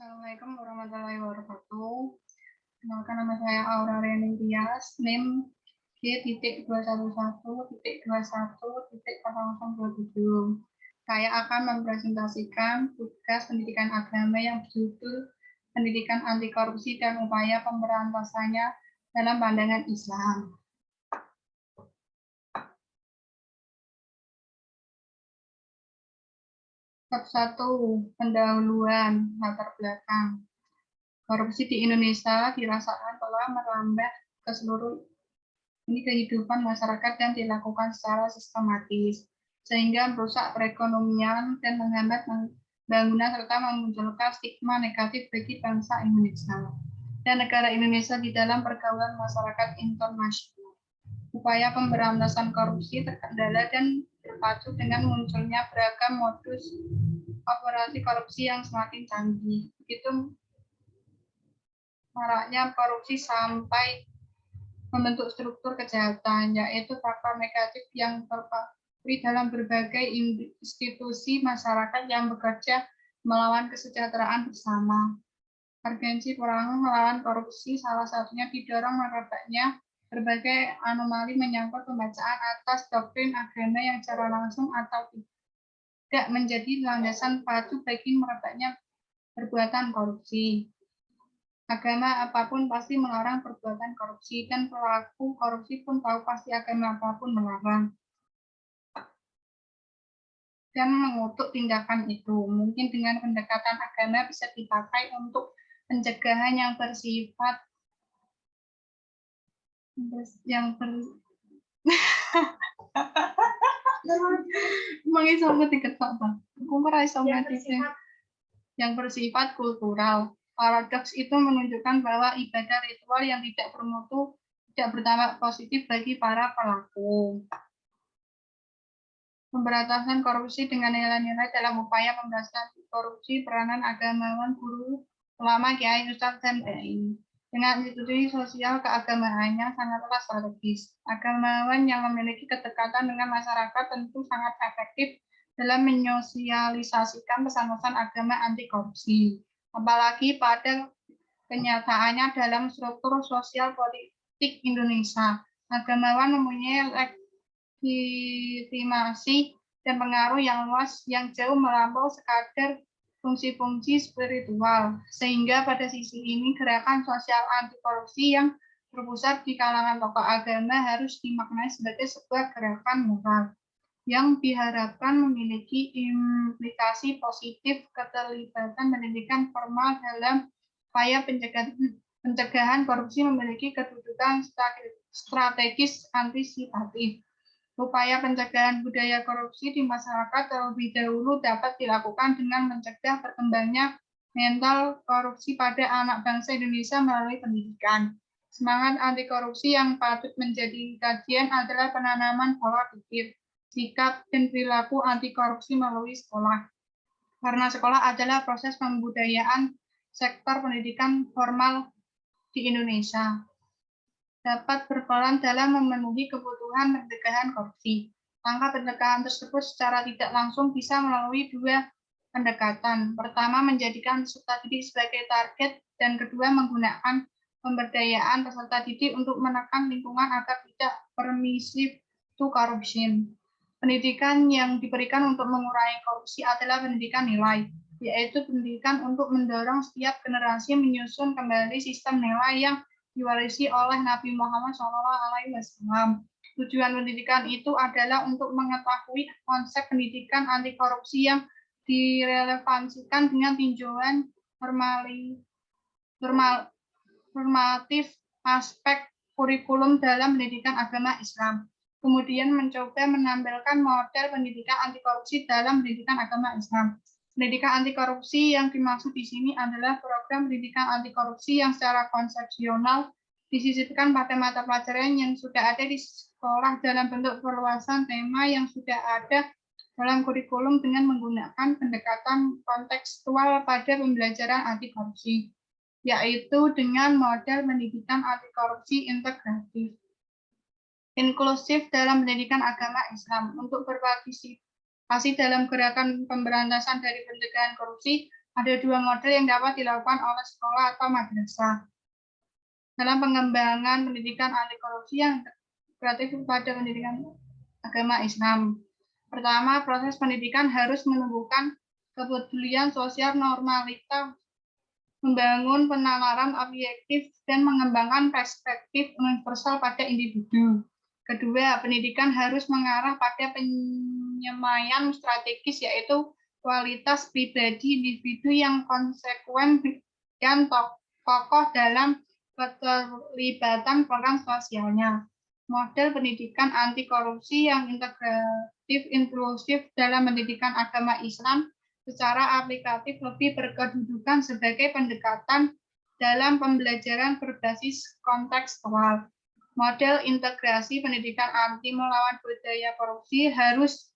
Assalamualaikum warahmatullahi wabarakatuh. Kenalkan, nama saya Auralia Tias, NIM G.21.21.0027. Saya akan mempresentasikan tugas pendidikan agama yang berjudul Pendidikan Anti Korupsi dan Upaya Pemberantasannya dalam Pandangan Islam. Bab 1. Pendahuluan latar belakang. Korupsi di Indonesia dirasakan telah merambah ke seluruh kehidupan masyarakat dan dilakukan secara sistematis, sehingga merusak perekonomian dan menghambat pembangunan serta memunculkan stigma negatif bagi bangsa Indonesia dan negara Indonesia di dalam pergaulan masyarakat internasional. Upaya pemberantasan korupsi terkendala dan berpacu dengan munculnya beragam modus operasi korupsi yang semakin canggih. Begitu maraknya korupsi sampai membentuk struktur kejahatan, yaitu faktor negatif yang terpatri dalam berbagai institusi masyarakat yang bekerja melawan kesejahteraan bersama. Urgensi perang melawan korupsi salah satunya didorong merebaknya berbagai anomali menyangkut pembacaan atas doktrin agama yang secara langsung atau tidak menjadi landasan pacu bagi merebaknya perbuatan korupsi. Agama apapun pasti melarang perbuatan korupsi, dan pelaku korupsi pun tahu pasti agama apapun melarang dan mengutuk tindakan itu. Mungkin dengan pendekatan agama bisa dipakai untuk pencegahan yang bersifat yang bersifat kultural. Paradoks itu menunjukkan bahwa ibadah ritual yang tidak bermutu tidak berdampak positif bagi para pelaku. Pemberantasan korupsi dengan nilai-nilai dalam upaya pemberantasan korupsi, peranan agamawan, guru, ulama, kiai, ustadz, dan dai. Dengan institusi sosial keagamaannya sangatlah strategis. Agamawan yang memiliki kedekatan dengan masyarakat tentu sangat efektif dalam menyosialisasikan pesan-pesan agama anti korupsi. Apalagi pada kenyataannya dalam struktur sosial politik Indonesia, agamawan mempunyai legitimasi dan pengaruh yang luas yang jauh melampaui sekadar fungsi-fungsi spiritual, sehingga pada sisi ini gerakan sosial anti korupsi yang berpusat di kalangan tokoh agama harus dimaknai sebagai sebuah gerakan moral yang diharapkan memiliki implikasi positif keterlibatan pendidikan formal dalam upaya pencegahan korupsi memiliki kedudukan strategis antisipatif. Upaya pencegahan budaya korupsi di masyarakat terlebih dahulu dapat dilakukan dengan mencegah berkembangnya mental korupsi pada anak bangsa Indonesia melalui pendidikan. Semangat anti korupsi yang patut menjadi kajian adalah penanaman pola pikir, sikap, dan perilaku anti korupsi melalui sekolah. Karena sekolah adalah proses pembudayaan sektor pendidikan formal di Indonesia, dapat berperan dalam memenuhi kebutuhan pencegahan korupsi. Langkah pencegahan tersebut secara tidak langsung bisa melalui dua pendekatan. Pertama, menjadikan peserta didik sebagai target, dan kedua, menggunakan pemberdayaan peserta didik untuk menekan lingkungan agar tidak permisif to corruption. Pendidikan yang diberikan untuk mengurangi korupsi adalah pendidikan nilai, yaitu pendidikan untuk mendorong setiap generasi menyusun kembali sistem nilai yang diwarisi oleh Nabi Muhammad SAW. Tujuan pendidikan itu adalah untuk mengetahui konsep pendidikan anti korupsi yang direlevansikan dengan tinjauan normatif aspek kurikulum dalam pendidikan agama Islam. Kemudian mencoba menampilkan model pendidikan anti korupsi dalam pendidikan agama Islam. Pendidikan anti korupsi yang dimaksud di sini adalah program pendidikan anti korupsi yang secara konsepsional disisipkan pada mata pelajaran yang sudah ada di sekolah dalam bentuk perluasan tema yang sudah ada dalam kurikulum dengan menggunakan pendekatan kontekstual pada pembelajaran anti korupsi, yaitu dengan model pendidikan anti korupsi integratif, inklusif dalam pendidikan agama Islam. Untuk berpartisipasi dalam gerakan pemberantasan dari pencegahan korupsi, Ada dua model yang dapat dilakukan oleh sekolah atau madrasah dalam pengembangan pendidikan anti korupsi yang integratif pada pendidikan agama Islam. Pertama, proses pendidikan harus menumbuhkan kepedulian sosial normalitas, membangun penalaran objektif, dan mengembangkan perspektif universal pada individu. Kedua, pendidikan harus mengarah pada penyemaian strategis, yaitu kualitas pribadi individu yang konsekuen dan kokoh dalam keterlibatan peran sosialnya. Model pendidikan anti korupsi yang integratif inklusif dalam pendidikan agama Islam secara aplikatif lebih berkedudukan sebagai pendekatan dalam pembelajaran berbasis kontekstual. Model integrasi pendidikan anti melawan budaya korupsi harus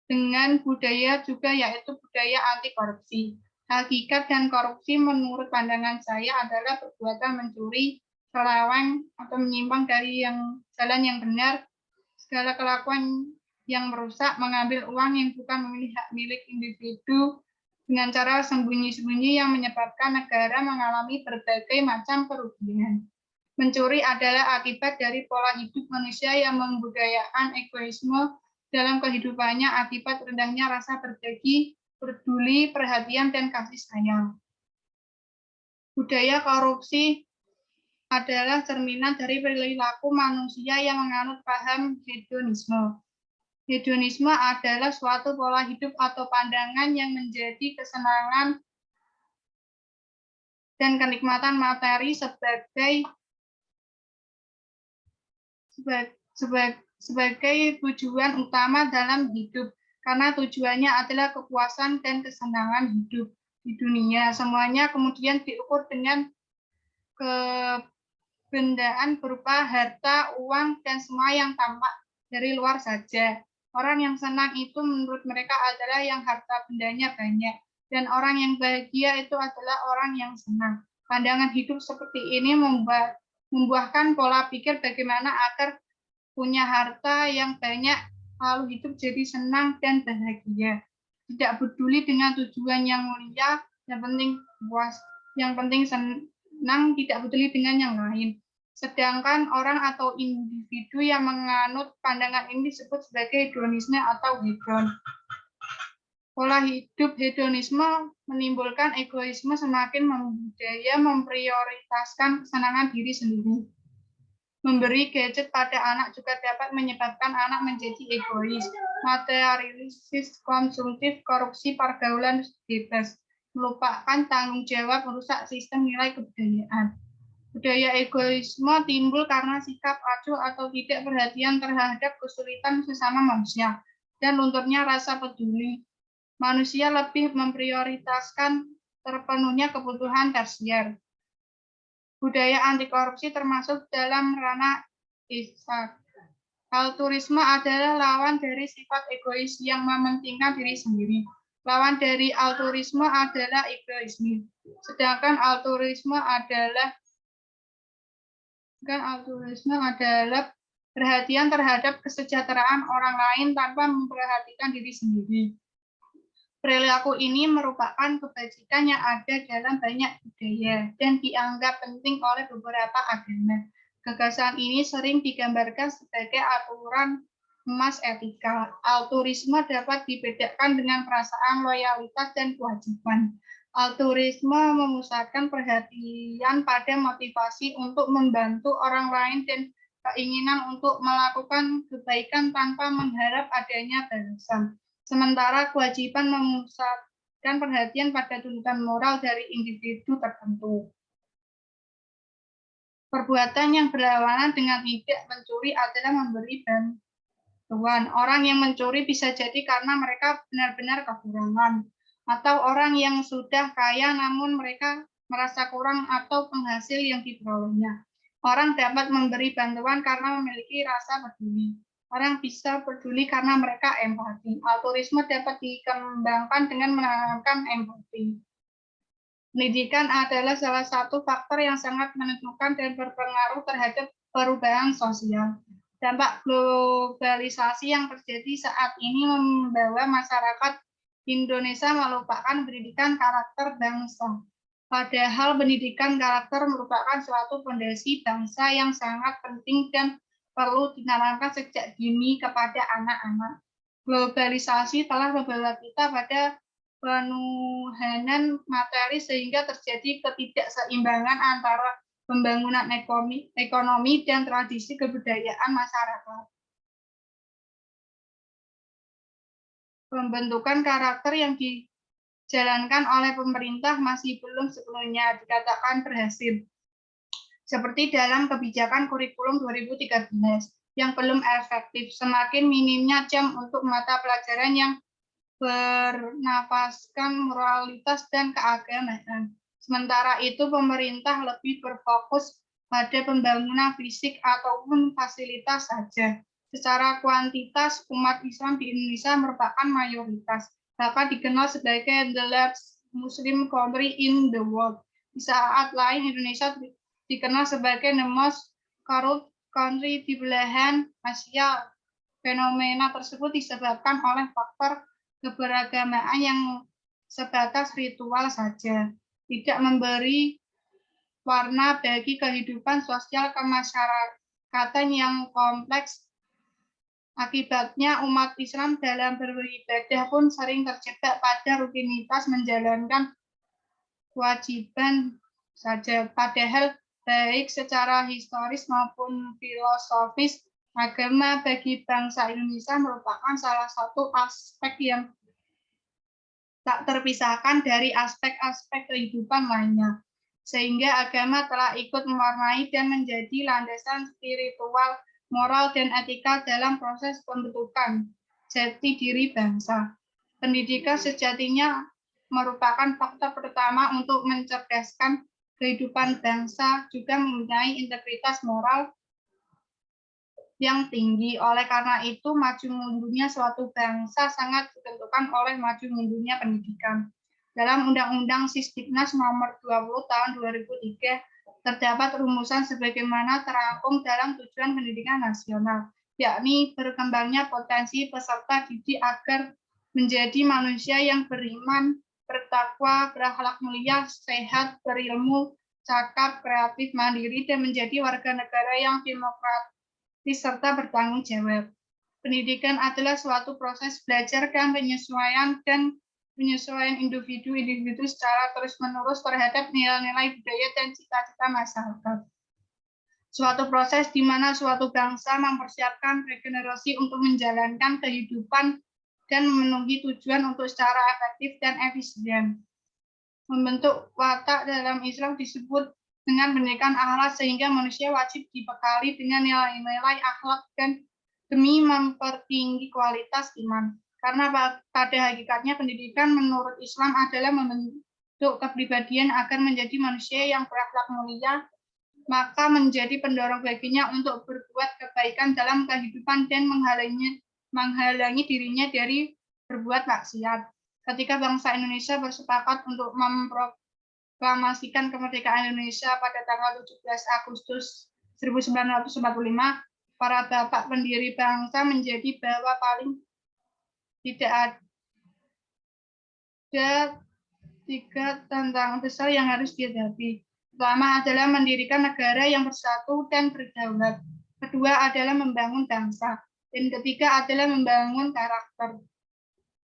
dengan budaya juga, yaitu budaya anti korupsi. Hakikat dan korupsi menurut pandangan saya adalah perbuatan mencuri, seleweng, atau menyimpang dari jalan yang benar, segala kelakuan yang merusak, mengambil uang yang bukan hak milik individu dengan cara sembunyi-sembunyi yang menyebabkan negara mengalami berbagai macam kerugian. Mencuri adalah akibat dari pola hidup manusia yang membudayakan egoisme dalam kehidupannya akibat rendahnya rasa berbagi, peduli, perhatian, dan kasih sayang. Budaya korupsi adalah cerminan dari perilaku manusia yang menganut paham hedonisme. Hedonisme adalah suatu pola hidup atau pandangan yang menjadi kesenangan dan kenikmatan materi sebagai tujuan utama dalam hidup, karena tujuannya adalah kepuasan dan kesenangan hidup di dunia. Semuanya kemudian diukur dengan kebendaan berupa harta, uang, dan semua yang tampak dari luar saja. Orang yang senang itu menurut mereka adalah yang harta bendanya banyak, dan orang yang bahagia itu adalah orang yang senang. Pandangan hidup seperti ini membuahkan pola pikir bagaimana agar punya harta yang banyak, lalu hidup jadi senang dan bahagia. Tidak peduli dengan tujuan yang mulia, yang penting puas, yang penting senang, tidak peduli dengan yang lain. Sedangkan orang atau individu yang menganut pandangan ini disebut sebagai hedonisme atau hedon. Pola hidup hedonisme menimbulkan egoisme, semakin membudaya memprioritaskan kesenangan diri sendiri. Memberi gadget pada anak juga dapat menyebabkan anak menjadi egois, materialistis, konsumtif, korupsi, pergaulan bebas, melupakan tanggung jawab, merusak sistem nilai kebudayaan. Budaya egoisme timbul karena sikap acuh atau tidak perhatian terhadap kesulitan sesama manusia dan lunturnya rasa peduli. Manusia lebih memprioritaskan terpenuhnya kebutuhan tersier. Budaya anti korupsi termasuk dalam ranah ihsan. Altruisme adalah lawan dari sifat egois yang mementingkan diri sendiri. Lawan dari altruisme adalah egoisme. Sedangkan altruisme adalah perhatian terhadap kesejahteraan orang lain tanpa memperhatikan diri sendiri. Perilaku ini merupakan kebajikan yang ada dalam banyak budaya dan dianggap penting oleh beberapa agama. Gagasan ini sering digambarkan sebagai aturan emas etika. Altruisme dapat dibedakan dengan perasaan loyalitas dan kewajiban. Altruisme memusatkan perhatian pada motivasi untuk membantu orang lain dan keinginan untuk melakukan kebaikan tanpa mengharap adanya balasan. Sementara kewajiban memusatkan perhatian pada tuntutan moral dari individu tertentu. Perbuatan yang berlawanan dengan tidak mencuri adalah memberi bantuan. Orang yang mencuri bisa jadi karena mereka benar-benar kekurangan, atau orang yang sudah kaya namun mereka merasa kurang atau penghasil yang diperolehnya. Orang dapat memberi bantuan karena memiliki rasa peduli. Orang bisa peduli karena mereka empati. Altruisme dapat dikembangkan dengan menanamkan empati. Pendidikan adalah salah satu faktor yang sangat menentukan dan berpengaruh terhadap perubahan sosial. Dampak globalisasi yang terjadi saat ini membawa masyarakat Indonesia melupakan pendidikan karakter bangsa. Padahal pendidikan karakter merupakan suatu fondasi bangsa yang sangat penting dan perlu ditanamkan sejak dini kepada anak-anak. Globalisasi telah membawa kita pada penuhanan materi sehingga terjadi ketidakseimbangan antara pembangunan ekonomi dan tradisi kebudayaan masyarakat. Pembentukan karakter yang dijalankan oleh pemerintah masih belum sepenuhnya dikatakan berhasil. Seperti dalam kebijakan kurikulum 2013 yang belum efektif, semakin minimnya jam untuk mata pelajaran yang bernafaskan moralitas dan keagamaan. Sementara itu, pemerintah lebih berfokus pada pembangunan fisik ataupun fasilitas saja. Secara kuantitas, umat Islam di Indonesia merupakan mayoritas, bahkan dikenal sebagai the largest Muslim country in the world. Di saat lain, Indonesia dikenal sebagai the most corrupt country di belahan Asia. Fenomena tersebut disebabkan oleh faktor keberagamaan yang sebatas ritual saja, tidak memberi warna bagi kehidupan sosial kemasyarakatan yang kompleks. Akibatnya, umat Islam dalam beribadah pun sering terjebak pada rutinitas menjalankan kewajiban saja. Padahal, baik secara historis maupun filosofis, agama bagi bangsa Indonesia merupakan salah satu aspek yang tak terpisahkan dari aspek-aspek kehidupan lainnya. Sehingga agama telah ikut mewarnai dan menjadi landasan spiritual, moral, dan etika dalam proses pembentukan jati diri bangsa. Pendidikan sejatinya merupakan faktor pertama untuk mencerdaskan kehidupan bangsa, juga mempunyai integritas moral yang tinggi. Oleh karena itu, maju mundurnya suatu bangsa sangat ditentukan oleh maju mundurnya pendidikan. Dalam Undang-Undang Sisdiknas Nomor 20 Tahun 2003 terdapat rumusan sebagaimana terangkum dalam tujuan pendidikan nasional, yakni berkembangnya potensi peserta didik agar menjadi manusia yang beriman, bertakwa, berakhlak mulia, sehat, berilmu, cakap, kreatif, mandiri, dan menjadi warga negara yang demokratis serta bertanggung jawab. Pendidikan adalah suatu proses belajar dan penyesuaian individu-individu secara terus-menerus terhadap nilai-nilai budaya dan cita-cita masyarakat. Suatu proses di mana suatu bangsa mempersiapkan regenerasi untuk menjalankan kehidupan dan memenuhi tujuan untuk secara efektif dan efisien. Membentuk watak dalam Islam disebut dengan pendidikan akhlak, sehingga manusia wajib dibekali dengan nilai-nilai akhlak dan demi mempertinggi kualitas iman. Karena pada hakikatnya pendidikan menurut Islam adalah membentuk kepribadian agar menjadi manusia yang berakhlak mulia, maka menjadi pendorong baginya untuk berbuat kebaikan dalam kehidupan dan menghalangi dirinya dari berbuat maksiat. Ketika bangsa Indonesia bersepakat untuk memproklamasikan kemerdekaan Indonesia pada tanggal 17 Agustus 1945, para bapak pendiri bangsa menjadi bahwa paling tidak ada 3 tantangan besar yang harus dihadapi. Pertama adalah mendirikan negara yang bersatu dan berdaulat. Kedua adalah membangun bangsa. Dan ketiga adalah membangun karakter.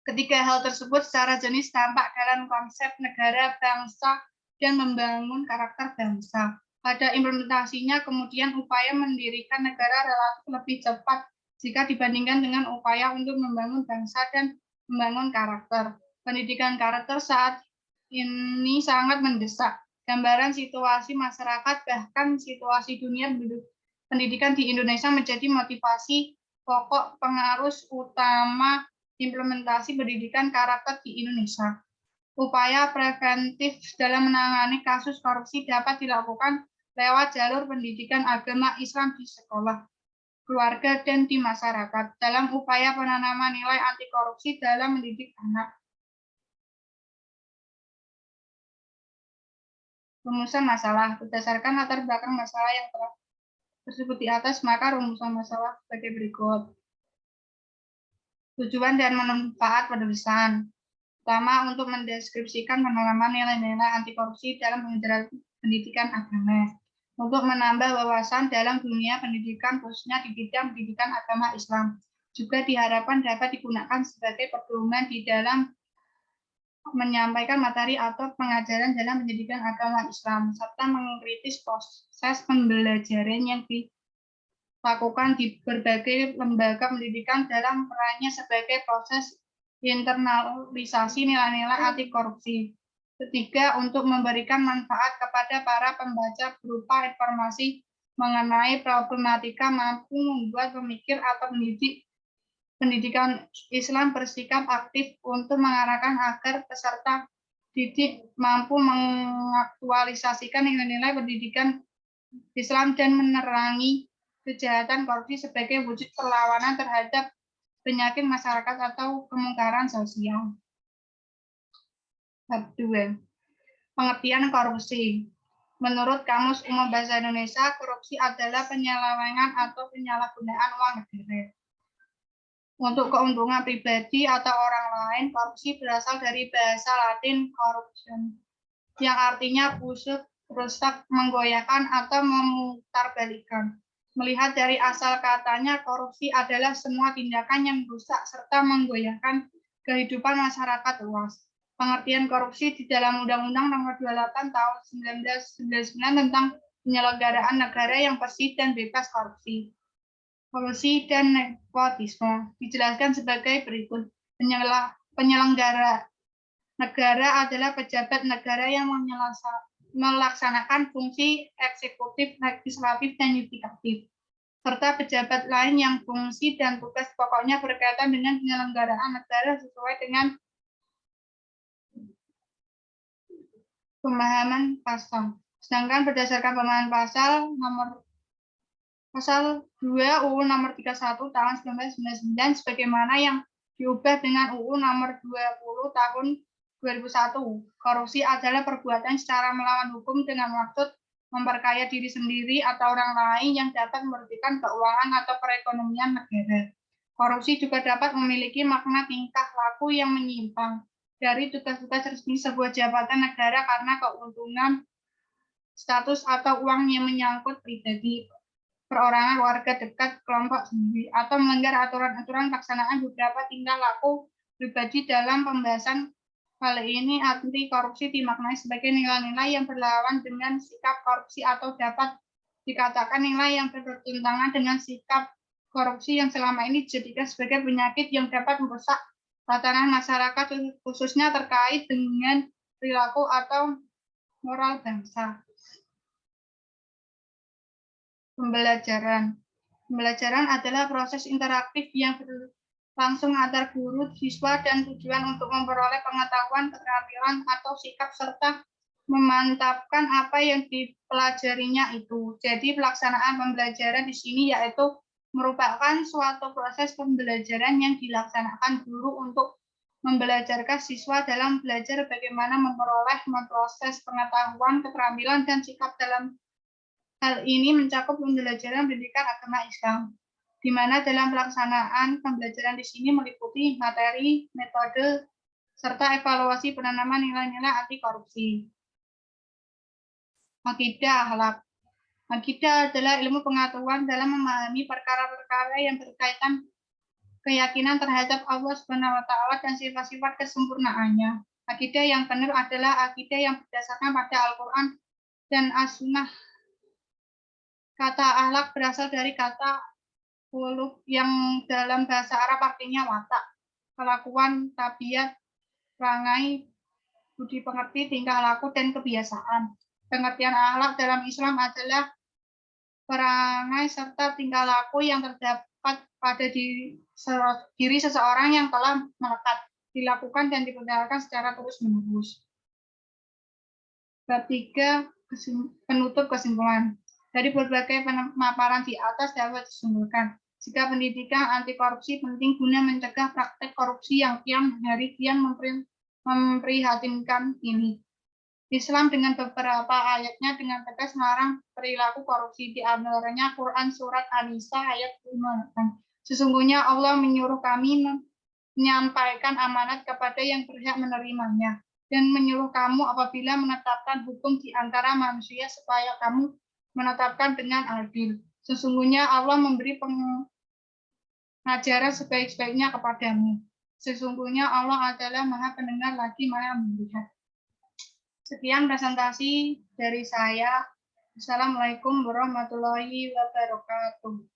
Ketiga hal tersebut secara jenis tampak dalam konsep negara, bangsa, dan membangun karakter bangsa. Pada implementasinya, kemudian upaya mendirikan negara relatif lebih cepat jika dibandingkan dengan upaya untuk membangun bangsa dan membangun karakter. Pendidikan karakter saat ini sangat mendesak. Gambaran situasi masyarakat, bahkan situasi dunia pendidikan di Indonesia menjadi motivasi pokok pengaruh utama implementasi pendidikan karakter di Indonesia. Upaya preventif dalam menangani kasus korupsi dapat dilakukan lewat jalur pendidikan agama Islam di sekolah, keluarga, dan di masyarakat dalam upaya penanaman nilai anti korupsi dalam mendidik anak. Rumusan masalah berdasarkan latar belakang masalah yang telah tersebut di atas, maka rumusan masalah sebagai berikut. Tujuan dan manfaat penulisan. Pertama, untuk mendeskripsikan penanaman nilai-nilai anti korupsi dalam pendidikan agama. Untuk menambah wawasan dalam dunia pendidikan, khususnya di bidang pendidikan agama Islam. Juga diharapkan dapat digunakan sebagai pedoman di dalam menyampaikan materi atau pengajaran dalam pendidikan agama Islam, serta mengkritis proses pembelajaran yang dilakukan di berbagai lembaga pendidikan dalam perannya sebagai proses internalisasi nilai-nilai anti korupsi. Ketiga, untuk memberikan manfaat kepada para pembaca berupa informasi mengenai problematika mampu membuat pemikir atau pendidikan Islam bersikap aktif untuk mengarahkan agar peserta didik mampu mengaktualisasikan nilai-nilai pendidikan Islam dan menerangi kejahatan korupsi sebagai wujud perlawanan terhadap penyakit masyarakat atau kemungkaran sosial. Bab 2. Pengertian korupsi. Menurut Kamus Umum Bahasa Indonesia, korupsi adalah penyelewengan atau penyalahgunaan uang negara untuk keuntungan pribadi atau orang lain. Korupsi berasal dari bahasa Latin corruption, yang artinya busuk, rusak, menggoyahkan, atau memutarbalikkan. Melihat dari asal katanya, korupsi adalah semua tindakan yang merusak serta menggoyahkan kehidupan masyarakat luas. Pengertian korupsi di dalam Undang-Undang Nomor 28 Tahun 1999 tentang penyelenggaraan negara yang bersih dan bebas korupsi. Korupsi dan nepotisme dijelaskan sebagai berikut. Penyelenggara negara adalah pejabat negara yang melaksanakan fungsi eksekutif, legislatif, dan yudikatif, serta pejabat lain yang fungsi dan tugas pokoknya berkaitan dengan penyelenggaraan negara sesuai dengan pemahaman pasal. Sedangkan berdasarkan pemahaman pasal 2 UU Nomor 31 Tahun 1999 sebagaimana yang diubah dengan UU Nomor 20 Tahun 2001. Korupsi adalah perbuatan secara melawan hukum dengan maksud memperkaya diri sendiri atau orang lain yang dapat merugikan keuangan atau perekonomian negara. Korupsi juga dapat memiliki makna tingkah laku yang menyimpang dari tugas-tugas resmi sebuah jabatan negara karena keuntungan, status, atau uang yang menyangkut pribadi, perorangan, warga dekat, kelompok sendiri, atau melanggar aturan-aturan pelaksanaan beberapa tingkah laku pribadi. Dalam pembahasan kali ini, anti korupsi dimaknai sebagai nilai-nilai yang berlawan dengan sikap korupsi atau dapat dikatakan nilai yang bertentangan dengan sikap korupsi yang selama ini dijadikan sebagai penyakit yang dapat merusak tatanan masyarakat, khususnya terkait dengan perilaku atau moral bangsa. Pembelajaran. Pembelajaran adalah proses interaktif yang berlangsung antar guru, siswa, dan tujuan untuk memperoleh pengetahuan, keterampilan, atau sikap, serta memantapkan apa yang dipelajarinya itu. Jadi pelaksanaan pembelajaran di sini yaitu merupakan suatu proses pembelajaran yang dilaksanakan guru untuk membelajarkan siswa dalam belajar bagaimana memperoleh, memproses pengetahuan, keterampilan, dan sikap. Dalam hal ini mencakup pembelajaran pendidikan agama Islam, di mana dalam pelaksanaan pembelajaran di sini meliputi materi, metode, serta evaluasi penanaman nilai-nilai anti korupsi. Akidah akhlak. Akidah adalah ilmu pengetahuan dalam memahami perkara-perkara yang berkaitan keyakinan terhadap Allah Subhanahu wa Ta'ala dan sifat-sifat kesempurnaannya. Akidah yang benar adalah akidah yang berdasarkan pada Al-Quran dan As-Sunnah. Kata akhlak berasal dari kata khuluq yang dalam bahasa Arab artinya watak, kelakuan, tabiat, perangai, budi pekerti, tingkah laku, dan kebiasaan. Pengertian akhlak dalam Islam adalah perangai serta tingkah laku yang terdapat pada diri seseorang yang telah melekat, dilakukan, dan diperlihatkan secara terus-menerus. Bab 3. Penutup kesimpulan. Dari berbagai pemaparan di atas dapat disimpulkan, jika pendidikan anti korupsi penting guna mencegah praktek korupsi yang kian hari kian memprihatinkan ini. Islam dengan beberapa ayatnya dengan tegas melarang perilaku korupsi, di antaranya Quran Surat An-Nisa ayat 58. Sesungguhnya Allah menyuruh kami menyampaikan amanat kepada yang berhak menerimanya, dan menyuruh kamu apabila menetapkan hukum di antara manusia supaya kamu menetapkan dengan adil. Sesungguhnya Allah memberi pengajaran sebaik-baiknya kepadamu. Sesungguhnya Allah adalah Maha Pendengar lagi Maha Melihat. Sekian presentasi dari saya. Assalamualaikum warahmatullahi wabarakatuh.